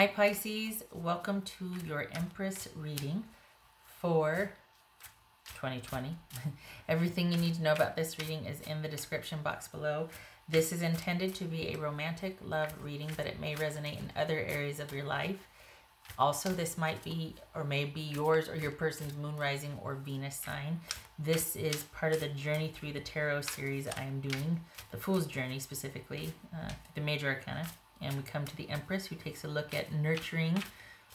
Hi Pisces, welcome to your Empress reading for 2020. Everything you need to know about this reading is in the description box below. This is intended to be a romantic love reading, but it may resonate in other areas of your life. Also, this might be or may be yours or your person's moon, rising, or Venus sign. This is part of the Journey Through the Tarot series I am doing, the Fool's Journey specifically, the Major Arcana. And we come to the Empress, who takes a look at nurturing,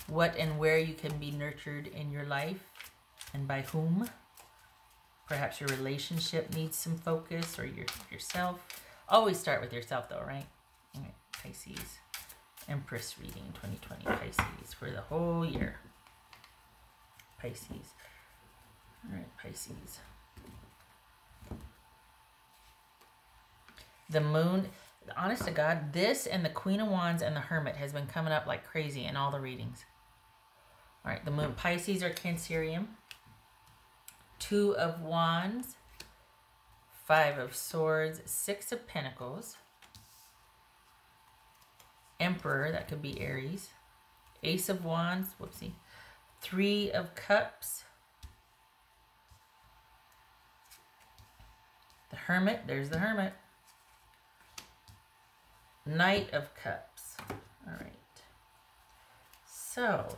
what and where you can be nurtured in your life and by whom. Perhaps your relationship needs some focus, or yourself. Always start with yourself though, right? All right, Pisces. Empress reading 2020 Pisces for the whole year. Pisces. All right, Pisces. The moon, honest to God, this and the Queen of Wands and the Hermit has been coming up like crazy in all the readings. All right, the moon, Pisces or Cancerium. 2 of Wands, 5 of Swords, 6 of Pentacles. Emperor, that could be Aries. Ace of Wands, whoopsie. 3 of Cups. The Hermit, there's the Hermit. Knight of Cups. All right. So,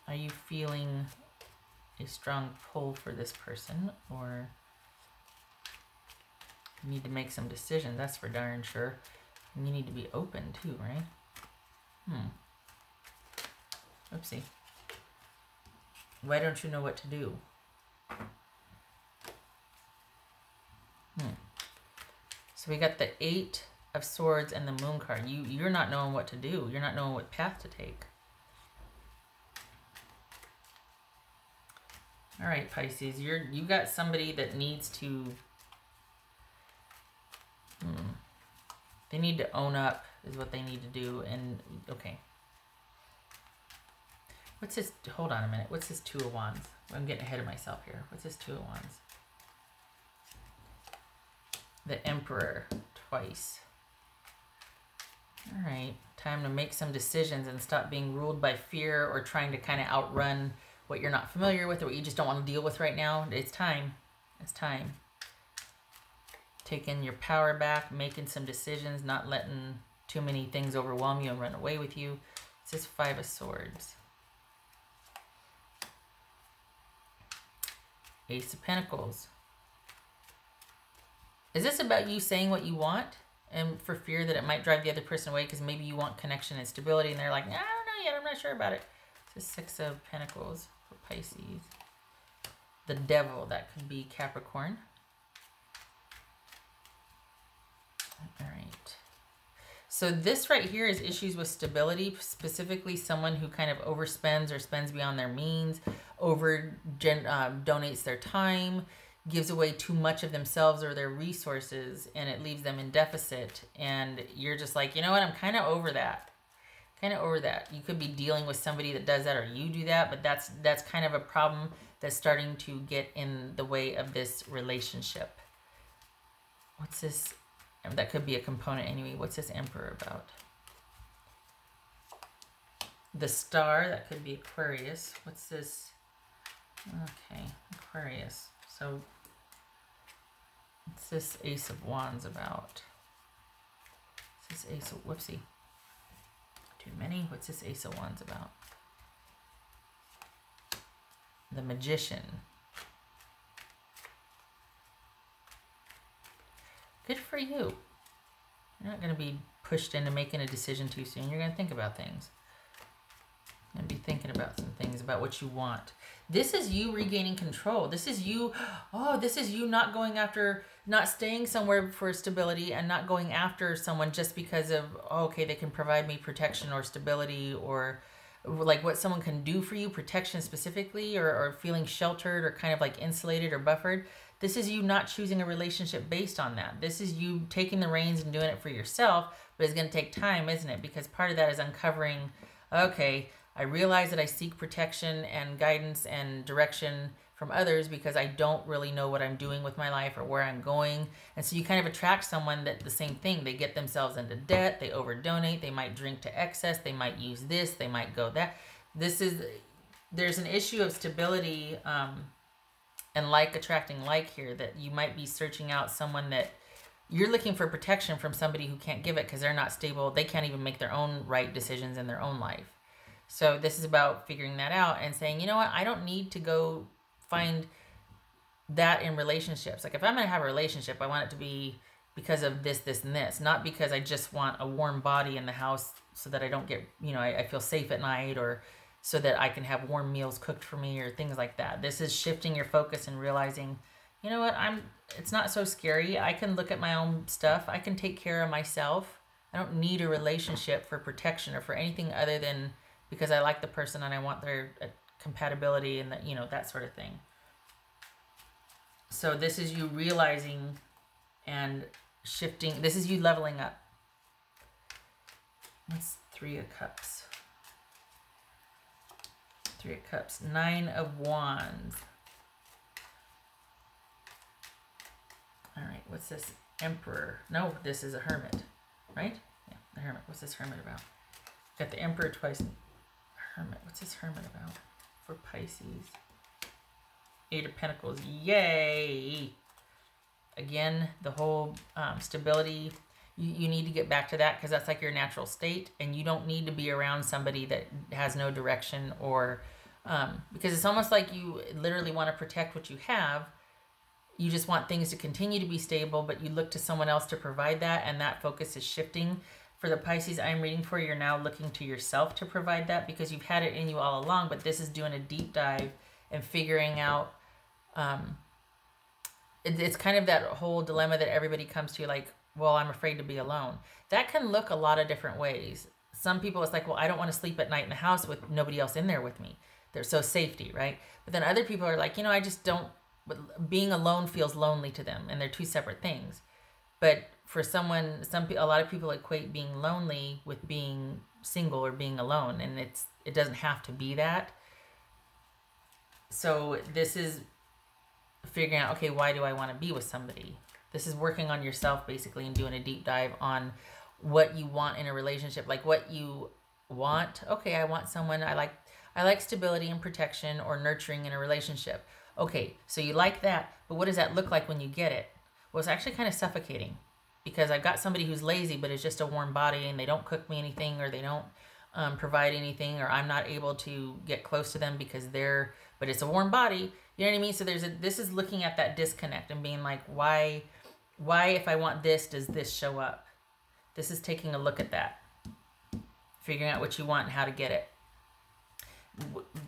are you feeling a strong pull for this person, or you need to make some decisions? That's for darn sure. And you need to be open too, right? Oopsie. Why don't you know what to do? So we got the 8 of Swords and the Moon card. You're not knowing what to do. You're not knowing what path to take. All right, Pisces, you got somebody that needs to, they need to own up is what they need to do. And okay, what's this? Hold on a minute. What's this 2 of Wands? I'm getting ahead of myself here. What's this 2 of Wands? The Emperor twice. All right, time to make some decisions and stop being ruled by fear or trying to kind of outrun what you're not familiar with or what you just don't want to deal with right now. It's time. It's time. Taking your power back, making some decisions, not letting too many things overwhelm you and run away with you. It's this 5 of Swords. Ace of Pentacles. Is this about you saying what you want and for fear that it might drive the other person away because maybe you want connection and stability and they're like, nah, I don't know yet, I'm not sure about it. It's the 6 of Pentacles for Pisces. The Devil, that could be Capricorn. All right. So this right here is issues with stability, specifically someone who kind of overspends or spends beyond their means, donates their time, gives away too much of themselves or their resources, and it leaves them in deficit. And you're just like, you know what, I'm kind of over that. Kind of over that. You could be dealing with somebody that does that, or you do that, but that's kind of a problem that's starting to get in the way of this relationship. What's this? That could be a component anyway. What's this Emperor about? The Star, that could be Aquarius. What's this? Okay, Aquarius. So, what's this Ace of Wands about? What's this Ace of, whoopsie. Too many. What's this Ace of Wands about? The Magician. Good for you. You're not going to be pushed into making a decision too soon. You're going to think about things. And be thinking about some things, about what you want. This is you regaining control. This is you, this is you not going after, not staying somewhere for stability and not going after someone just because of, okay, they can provide me protection or stability, or like what someone can do for you, protection specifically, or feeling sheltered or kind of like insulated or buffered. This is you not choosing a relationship based on that. This is you taking the reins and doing it for yourself, but it's going to take time, isn't it? Because part of that is uncovering, okay, I realize that I seek protection and guidance and direction from others because I don't really know what I'm doing with my life or where I'm going. And so you kind of attract someone that the same thing. They get themselves into debt. They overdonate. They might drink to excess. They might use this. They might go that. There's an issue of stability and like attracting like here, that you might be searching out someone that you're looking for protection from somebody who can't give it because they're not stable. They can't even make their own right decisions in their own life. So this is about figuring that out and saying, you know what, I don't need to go find that in relationships. Like if I'm going to have a relationship, I want it to be because of this, this, and this, not because I just want a warm body in the house so that I don't get, you know, I feel safe at night, or so that I can have warm meals cooked for me or things like that. This is shifting your focus and realizing, you know what, it's not so scary. I can look at my own stuff. I can take care of myself. I don't need a relationship for protection or for anything other than because I like the person and I want their compatibility and that, you know, that sort of thing. So this is you realizing and shifting. This is you leveling up. That's 3 of Cups. 3 of Cups. 9 of Wands. All right, what's this? Emperor. No, this is a Hermit, right? Yeah, the Hermit. What's this Hermit about? Got the Emperor twice. Hermit. What's this Hermit about for Pisces? 8 of Pentacles. Yay! Again, the whole stability. You need to get back to that because that's like your natural state, and you don't need to be around somebody that has no direction, or because it's almost like you literally want to protect what you have. You just want things to continue to be stable, but you look to someone else to provide that, and that focus is shifting. For the Pisces I'm reading for, you're now looking to yourself to provide that because you've had it in you all along, but this is doing a deep dive and figuring out. It's kind of that whole dilemma that everybody comes to, like, well, I'm afraid to be alone. That can look a lot of different ways. Some people, it's like, well, I don't want to sleep at night in the house with nobody else in there with me. There's so safety, right? But then other people are like, you know, I just don't. But being alone feels lonely to them, and they're two separate things. But for a lot of people equate being lonely with being single or being alone, and it doesn't have to be that. So this is figuring out, okay, why do I want to be with somebody? This is working on yourself basically and doing a deep dive on what you want in a relationship, like what you want. Okay, I want someone I like stability and protection or nurturing in a relationship. Okay, so you like that, but what does that look like when you get it? Well, it's actually kind of suffocating because I've got somebody who's lazy but is just a warm body, and they don't cook me anything, or they don't provide anything, or I'm not able to get close to them because but it's a warm body. You know what I mean? So this is looking at that disconnect and being like, why if I want this, does this show up? This is taking a look at that, figuring out what you want and how to get it.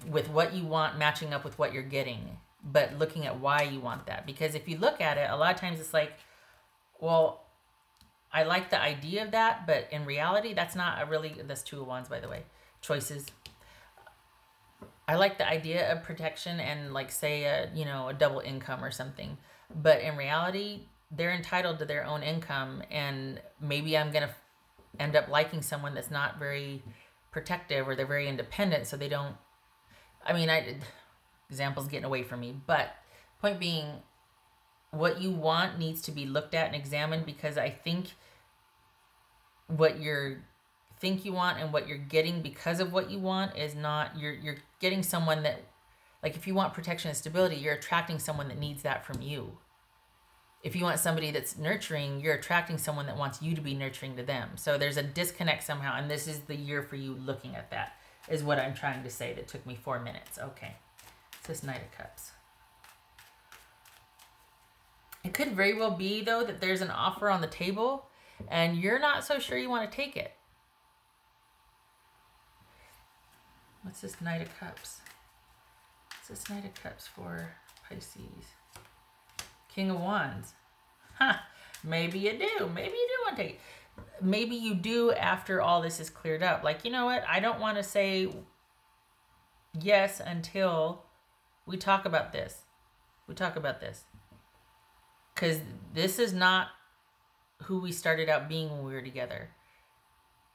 With what you want matching up with what you're getting, but looking at why you want that. Because if you look at it, a lot of times it's like, well, I like the idea of that, but in reality, that's 2 of Wands, by the way. Choices. I like the idea of protection and, like, say a double income or something, but in reality, they're entitled to their own income, and maybe I'm gonna end up liking someone that's not very protective, or they're very independent, so they don't. I mean, examples getting away from me, but point being, what you want needs to be looked at and examined, because I think what you want and what you're getting because of what you want is not. You're getting someone that, like, if you want protection and stability, you're attracting someone that needs that from you. If you want somebody that's nurturing, you're attracting someone that wants you to be nurturing to them. So there's a disconnect somehow, and this is the year for you looking at that, is what I'm trying to say. That took me 4 minutes. Okay. It's this Knight of Cups. It could very well be, though, that there's an offer on the table, and you're not so sure you want to take it. What's this Knight of Cups? What's this Knight of Cups for Pisces? King of Wands. Huh. Maybe you do. Maybe you do want to take it. Maybe you do after all this is cleared up. Like, you know what? I don't want to say yes until we talk about this. We talk about this. Because this is not who we started out being when we were together.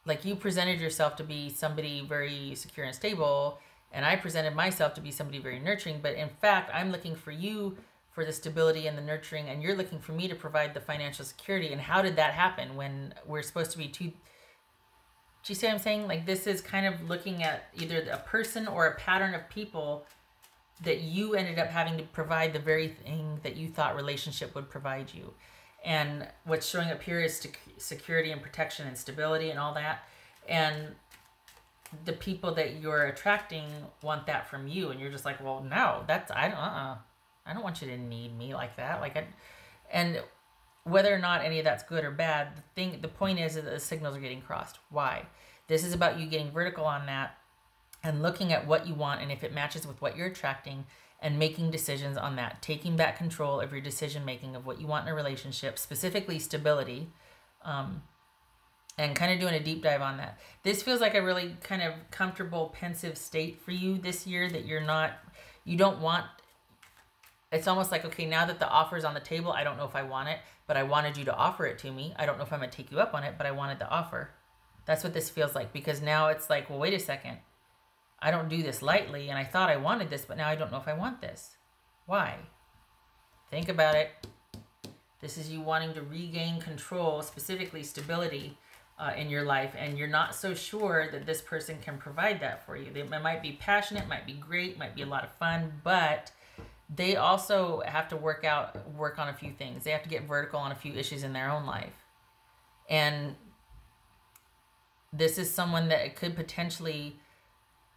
like you presented yourself to be somebody very secure and stable, and I presented myself to be somebody very nurturing, but in fact, I'm looking for you for the stability and the nurturing, and you're looking for me to provide the financial security. And how did that happen when we're supposed to be two? Do you see what I'm saying? Like, this is kind of looking at either a person or a pattern of people that you ended up having to provide the very thing that you thought relationship would provide you. And what's showing up here is security and protection and stability and all that. And the people that you're attracting want that from you, and you're just like, well, no, that's I don't want you to need me like that. And whether or not any of that's good or bad, the point is that the signals are getting crossed. Why? This is about you getting vertical on that and looking at what you want, and if it matches with what you're attracting, and making decisions on that, taking back control of your decision making of what you want in a relationship, specifically stability, and kind of doing a deep dive on that. This feels like a really kind of comfortable, pensive state for you this year, that you don't want. It's almost like, okay, now that the offer is on the table, I don't know if I want it, but I wanted you to offer it to me. I don't know if I'm going to take you up on it, but I wanted the offer. That's what this feels like, because now it's like, well, wait a second. I don't do this lightly, and I thought I wanted this, but now I don't know if I want this. Why? Think about it. This is you wanting to regain control, specifically stability in your life, and you're not so sure that this person can provide that for you. They might be passionate, might be great, might be a lot of fun, but they also have to work on a few things. They have to get vertical on a few issues in their own life. And this is someone that could potentially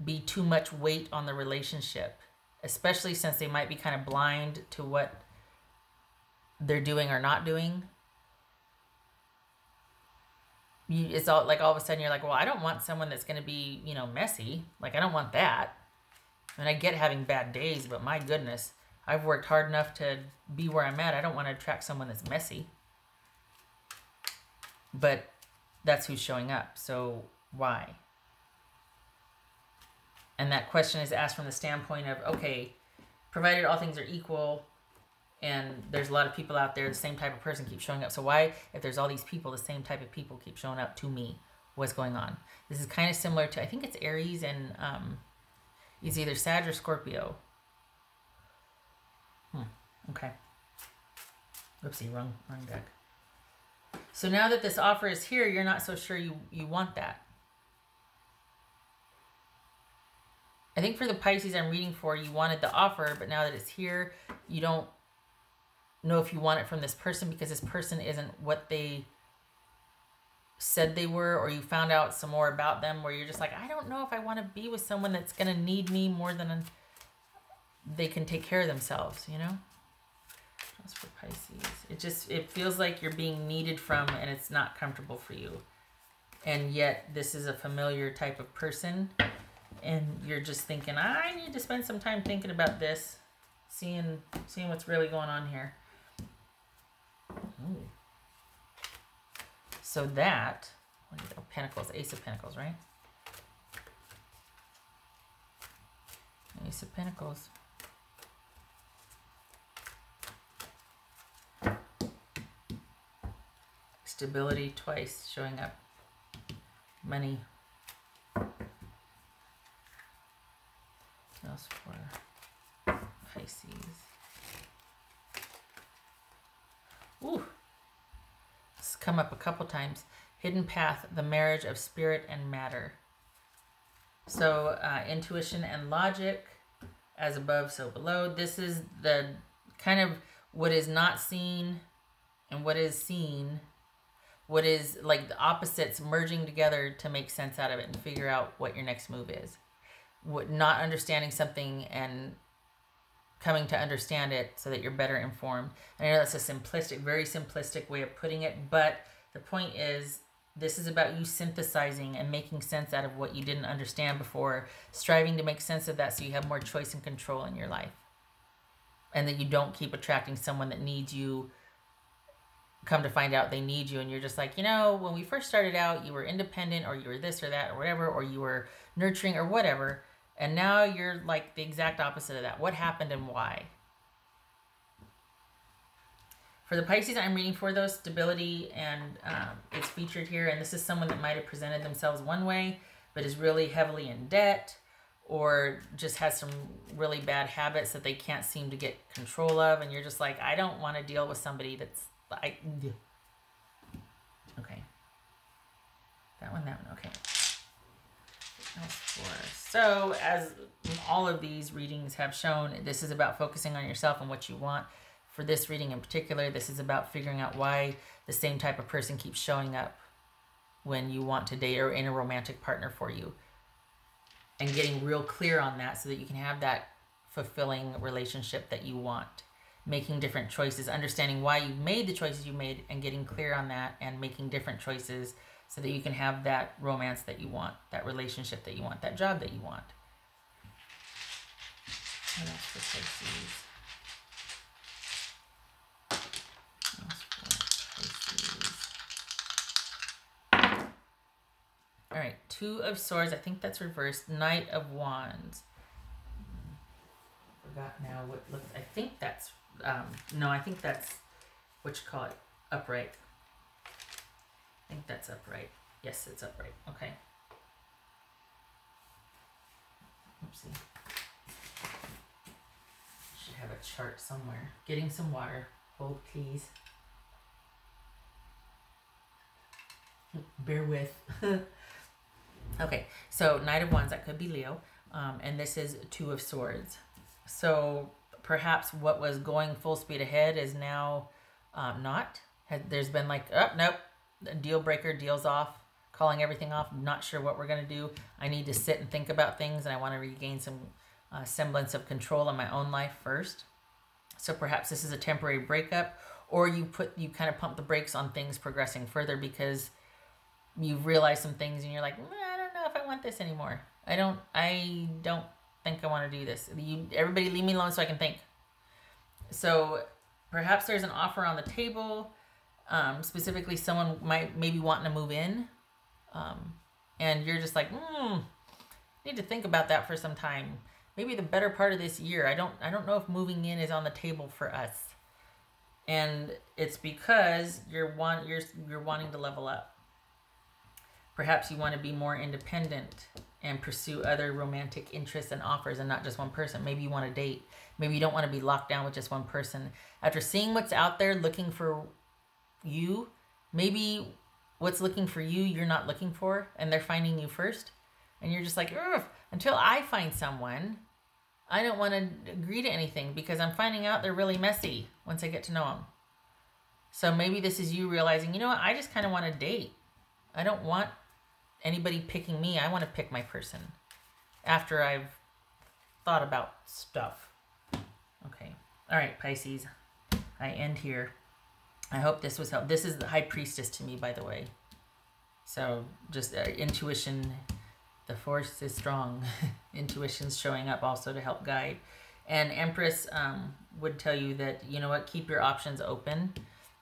be too much weight on the relationship, especially since they might be kind of blind to what they're doing or not doing. It's all like all of a sudden you're like, well, I don't want someone that's going to be, messy. Like, I don't want that. And I get having bad days, but my goodness, I've worked hard enough to be where I'm at. I don't want to attract someone that's messy. But that's who's showing up. So why? And that question is asked from the standpoint of, okay, provided all things are equal and there's a lot of people out there, the same type of person keeps showing up. So why, if there's all these people, the same type of people keep showing up to me? What's going on? This is kind of similar to, I think it's Aries and it's either Sag or Scorpio. Okay. Oopsie, wrong deck. So now that this offer is here, you're not so sure you want that. I think for the Pisces I'm reading for, you wanted the offer, but now that it's here, you don't know if you want it from this person, because this person isn't what they said they were, or you found out some more about them where you're just like, I don't know if I want to be with someone that's going to need me more than they can take care of themselves, That's for Pisces. It feels like you're being needed from, and it's not comfortable for you. And yet this is a familiar type of person. And you're just thinking, I need to spend some time thinking about this, seeing what's really going on here. Ooh. So that, Pentacles, Ace of Pentacles, right? Ace of Pentacles. Stability twice showing up. Money. Else for Pisces. Ooh. It's come up a couple times. Hidden path, the marriage of spirit and matter. So intuition and logic, as above, so below. This is the kind of what is not seen and what is seen. What is like the opposites merging together to make sense out of it and figure out what your next move is. Not understanding something and coming to understand it so that you're better informed. I know that's a very simplistic way of putting it, but the point is, this is about you synthesizing and making sense out of what you didn't understand before, striving to make sense of that so you have more choice and control in your life. And that you don't keep attracting someone that needs you, come to find out they need you, and you're just like, when we first started out, you were independent, or you were this or that or whatever, or you were nurturing or whatever. And now you're like the exact opposite of that. What happened and why? For the Pisces I'm reading for, though, stability, and it's featured here. And this is someone that might have presented themselves one way, but is really heavily in debt, or just has some really bad habits that they can't seem to get control of. And you're just like, I don't want to deal with somebody that's like, okay. That one, okay. So, as all of these readings have shown, this is about focusing on yourself and what you want. For this reading in particular, this is about figuring out why the same type of person keeps showing up when you want to date or in a romantic partner for you. And getting real clear on that so that you can have that fulfilling relationship that you want. Making different choices, understanding why you've made the choices you made, and getting clear on that and making different choices so that you can have that romance that you want, that relationship that you want, that job that you want. What else for Pisces? All right, Two of Swords. I think that's reversed. Knight of Wands. Forgot now what looks. I think that's no. I think that's what you call it. Upright. I think that's upright. Yes, it's upright. Okay. Oopsie. Should have a chart somewhere. Getting some water. Hold, please. Bear with. Okay, so Knight of Wands, that could be Leo. And this is Two of Swords. So perhaps what was going full speed ahead is now not. There's been like, oh, nope, deal breaker, deal's off, calling everything off, not sure what we're going to do. I need to sit and think about things, and I want to regain some semblance of control in my own life first. So perhaps this is a temporary breakup, or you kind of pump the brakes on things progressing further because you've realized some things and you're like, I don't know if I want this anymore. I don't think I want to do this. Everybody leave me alone so I can think. So perhaps there's an offer on the table. Specifically, someone maybe wanting to move in. And you're just like, need to think about that for some time. Maybe the better part of this year. I don't know if moving in is on the table for us. And it's because you're wanting to level up. Perhaps you want to be more independent and pursue other romantic interests and offers and not just one person. Maybe you want to date. Maybe you don't want to be locked down with just one person. After seeing what's out there looking for you, maybe what's looking for you, you're not looking for, and they're finding you first. And you're just like, until I find someone, I don't want to agree to anything because I'm finding out they're really messy once I get to know them. So maybe this is you realizing, you know what, I just kind of want to date. I don't want anybody picking me. I want to pick my person after I've thought about stuff. Okay. All right, Pisces. I end here. I hope this was helpful. This is the High Priestess to me, by the way. So just intuition, the force is strong. Intuition's showing up also to help guide. And Empress would tell you that, you know what, keep your options open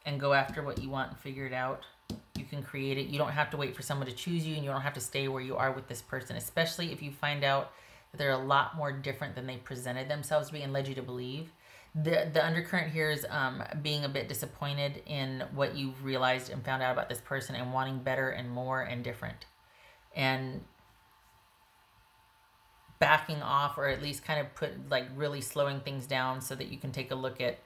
and go after what you want and figure it out. You can create it. You don't have to wait for someone to choose you, and you don't have to stay where you are with this person, especially if you find out that they're a lot more different than they presented themselves to be and led you to believe. The undercurrent here is being a bit disappointed in what you've realized and found out about this person and wanting better and more and different. And backing off, or at least kind of really slowing things down so that you can take a look at,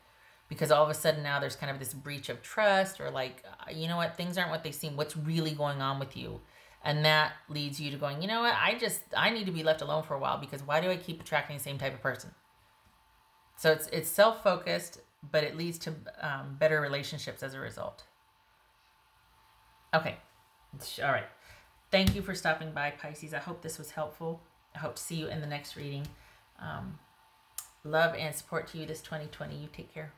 because all of a sudden now there's kind of this breach of trust, or like, you know what, things aren't what they seem. What's really going on with you? And that leads you to going, you know what, I need to be left alone for a while, because why do I keep attracting the same type of person? So it's self-focused, but it leads to better relationships as a result. Okay. All right. Thank you for stopping by, Pisces. I hope this was helpful. I hope to see you in the next reading. Love and support to you this 2020. You take care.